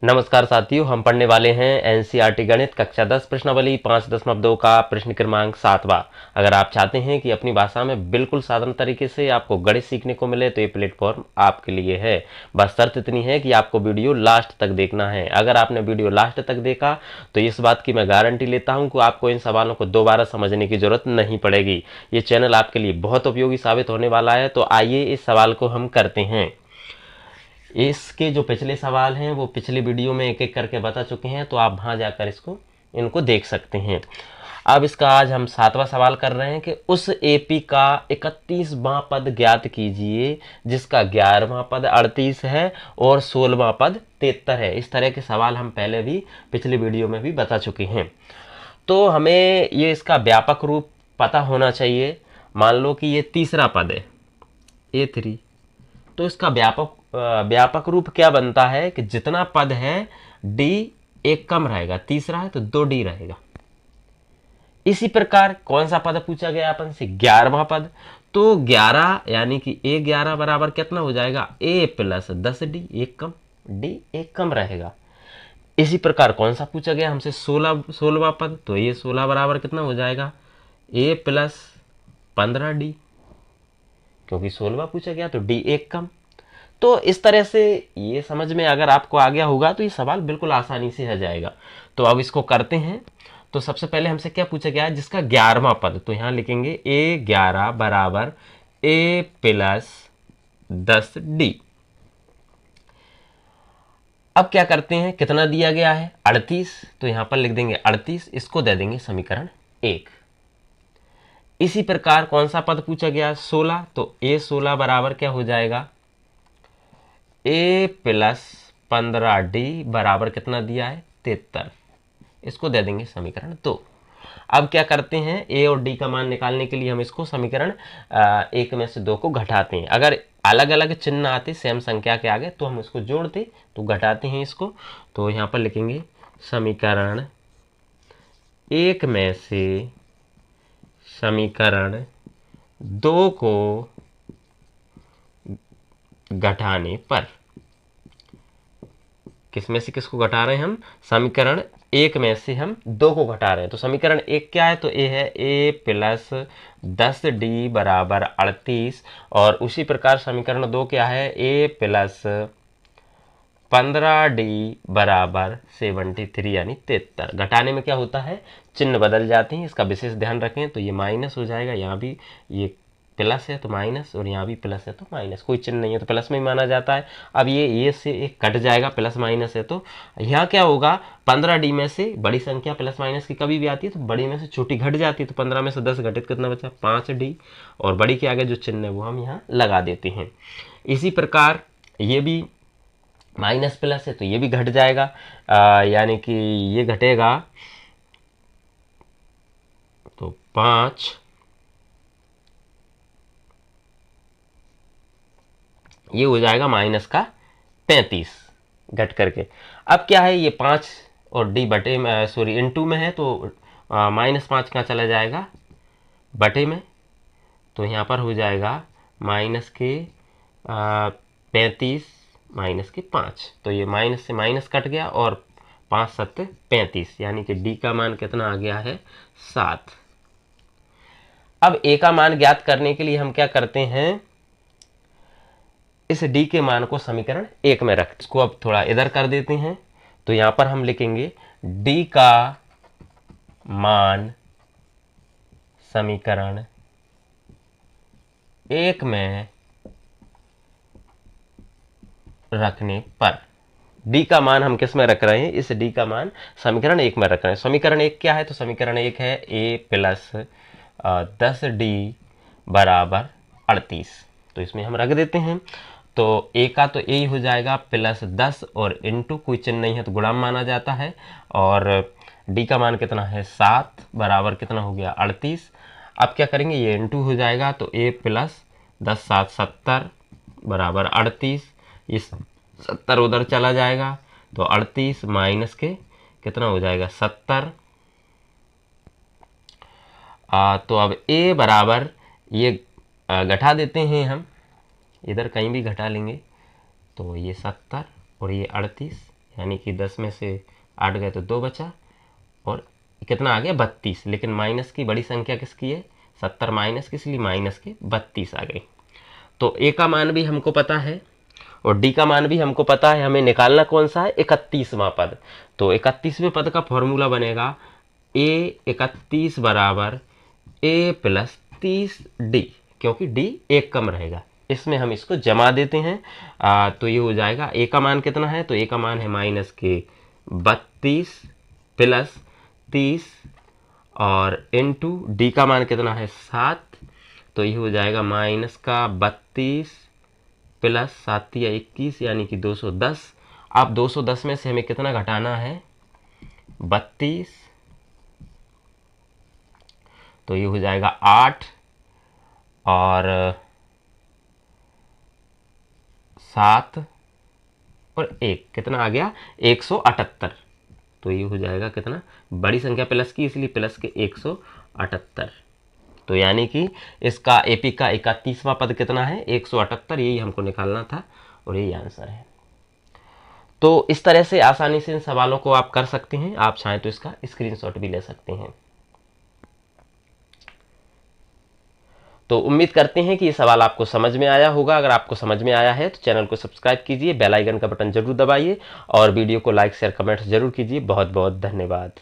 नमस्कार साथियों, हम पढ़ने वाले हैं एनसीईआरटी गणित कक्षा 10 प्रश्नावली 5.2 का प्रश्न क्रमांक 7वां। अगर आप चाहते हैं कि अपनी भाषा में बिल्कुल साधारण तरीके से आपको गणित सीखने को मिले तो ये प्लेटफॉर्म आपके लिए है। बस शर्त इतनी है कि आपको वीडियो लास्ट तक देखना है। अगर आपने वीडियो लास्ट तक देखा तो इस बात की मैं गारंटी लेता हूं कि आपको इन सवालों को दोबारा समझने की जरूरत नहीं पड़ेगी। ये चैनल आपके लिए बहुत उपयोगी साबित होने वाला है। तो आइए इस सवाल को हम करते हैं। इसके जो पिछले सवाल हैं वो पिछले वीडियो में एक एक करके बता चुके हैं, तो आप वहां जाकर इनको देख सकते हैं। अब इसका आज हम 7वां सवाल कर रहे हैं कि उस एपी का 31वां पद ज्ञात कीजिए जिसका 11वां पद 38 है और 16वां पद 73 है। इस तरह के सवाल हम पहले भी पिछले वीडियो में भी बता चुके हैं। तो हमें ये इसका व्यापक रूप पता होना चाहिए। मान लो कि ये तीसरा पद है A3, तो इसका व्यापक रूप क्या बनता है कि जितना पद है डी एक कम रहेगा, तीसरा है तो 2D रहेगा। इसी प्रकार कौन सा पद पूछा गया अपन से? 11वां पद। तो 11 यानी कि A11 बराबर कितना हो जाएगा? A प्लस 10D, एक कम, D एक कम रहेगा। इसी प्रकार कौन सा पूछा गया हमसे? 16वां पद। तो ये 16 बराबर कितना हो जाएगा? A प्लस 15D, क्योंकि 16वां पूछा गया तो D एक कम। तो इस तरह से ये समझ में अगर आपको आ गया होगा तो ये सवाल बिल्कुल आसानी से आ जाएगा। तो अब इसको करते हैं। तो सबसे पहले हमसे क्या पूछा गया है? जिसका 11वां पद। तो यहां लिखेंगे A11 बराबर A प्लस 10D। अब क्या करते हैं? कितना दिया गया है? 38। तो यहां पर लिख देंगे 38, इसको दे देंगे समीकरण 1। इसी प्रकार कौन सा पद पूछा गया? 16। तो A16 बराबर क्या हो जाएगा? A प्लस 15D बराबर कितना दिया है? 73। इसको दे देंगे समीकरण 2। अब क्या करते हैं? A और D का मान निकालने के लिए हम इसको समीकरण 1 में से 2 को घटाते हैं। अगर अलग अलग चिन्ह आते सेम संख्या के आगे तो हम इसको जोड़ते, तो घटाते हैं इसको। तो यहाँ पर लिखेंगे समीकरण 1 में से समीकरण 2 को घटाने पर, किसमें से किसको घटा रहे हैं हम? समीकरण 1 में से हम 2 को घटा रहे हैं। तो समीकरण 1 क्या है? तो ए है A प्लस 10D बराबर 38, और उसी प्रकार समीकरण 2 क्या है? A प्लस 15D बराबर 73 यानी 73। घटाने में क्या होता है? चिन्ह बदल जाते हैं, इसका विशेष ध्यान रखें। तो ये माइनस हो जाएगा, यहाँ भी ये प्लस है तो माइनस, और यहाँ भी प्लस है तो माइनस, कोई चिन्ह नहीं है तो प्लस में ही माना जाता है। अब ये से एक कट जाएगा, प्लस माइनस है तो यहाँ क्या होगा? 15D में से बड़ी संख्या प्लस माइनस की कभी भी आती है तो बड़ी में से छोटी घट जाती है। तो 15 में से 10 घटित कितना बचा? 5D, और बड़ी के आगे जो चिन्ह है वो हम यहाँ लगा देते हैं। इसी प्रकार ये भी माइनस प्लस है तो ये भी घट जाएगा, यानी कि ये घटेगा तो 5, ये हो जाएगा माइनस का 35 घट करके। अब क्या है? ये 5 और D बटे में, सॉरी इनटू में है, तो -5 कहाँ चला जाएगा? बटे में। तो यहाँ पर हो जाएगा माइनस के 35 माइनस के 5। तो ये माइनस से माइनस कट गया, और 5 7 35, यानी कि D का मान कितना आ गया है? 7। अब A का मान ज्ञात करने के लिए हम क्या करते हैं? इस D के मान को समीकरण 1 में रख, इसको अब थोड़ा इधर कर देते हैं। तो यहां पर हम लिखेंगे D का मान समीकरण 1 में रखने पर, D का मान हम किस में रख रहे हैं? इस D का मान समीकरण 1 में रख रहे हैं। समीकरण 1 क्या है? तो समीकरण 1 है A प्लस 10D बराबर 38। तो इसमें हम रख देते हैं। तो A का तो A ही हो जाएगा प्लस 10, और इनटू कोई चिन्ह नहीं है तो गुणाम माना जाता है, और D का मान कितना है? 7 बराबर कितना हो गया? 38। अब क्या करेंगे? ये इनटू हो जाएगा, तो A प्लस 10 7 70 बराबर 38। इस 70 उधर चला जाएगा, तो 38 माइनस के कितना हो जाएगा? 70। तो अब A बराबर ये घटा देते हैं हम, इधर कहीं भी घटा लेंगे। तो ये 70 और ये 38, यानी कि 10 में से 8 गए तो 2 बचा, और कितना आ गया 32। लेकिन माइनस की बड़ी संख्या किसकी है, 70 माइनस की, इसलिए माइनस के 32 आ गई। तो ए का मान भी हमको पता है और डी का मान भी हमको पता है। हमें निकालना कौन सा है, 31वां पद। तो 31वें पद का फॉर्मूला बनेगा ए 31 बराबर ए प्लस 30 डी, क्योंकि डी एक कम रहेगा। इसमें हम इसको जमा देते हैं। तो ये हो जाएगा, ए का मान कितना है, तो ए का मान है माइनस के 32 प्लस 30 और इनटू डी का मान कितना है 7। तो ये हो जाएगा माइनस का 32 प्लस 7 या 21 यानी कि 210। अब 210 में से हमें कितना घटाना है, 32। तो ये हो जाएगा 8 और 7 और 1, कितना आ गया 178। तो ये हो जाएगा कितना, बड़ी संख्या प्लस की, इसलिए प्लस के 178। तो यानी कि इसका एपी का 31वां पद कितना है, 178। यही हमको निकालना था और यही आंसर है। तो इस तरह से आसानी से इन सवालों को आप कर सकते हैं। आप चाहें तो इसका स्क्रीनशॉट भी ले सकते हैं। तो उम्मीद करते हैं कि ये सवाल आपको समझ में आया होगा। अगर आपको समझ में आया है तो चैनल को सब्सक्राइब कीजिए, बेल आइकन का बटन जरूर दबाइए और वीडियो को लाइक शेयर कमेंट्स जरूर कीजिए। बहुत बहुत धन्यवाद।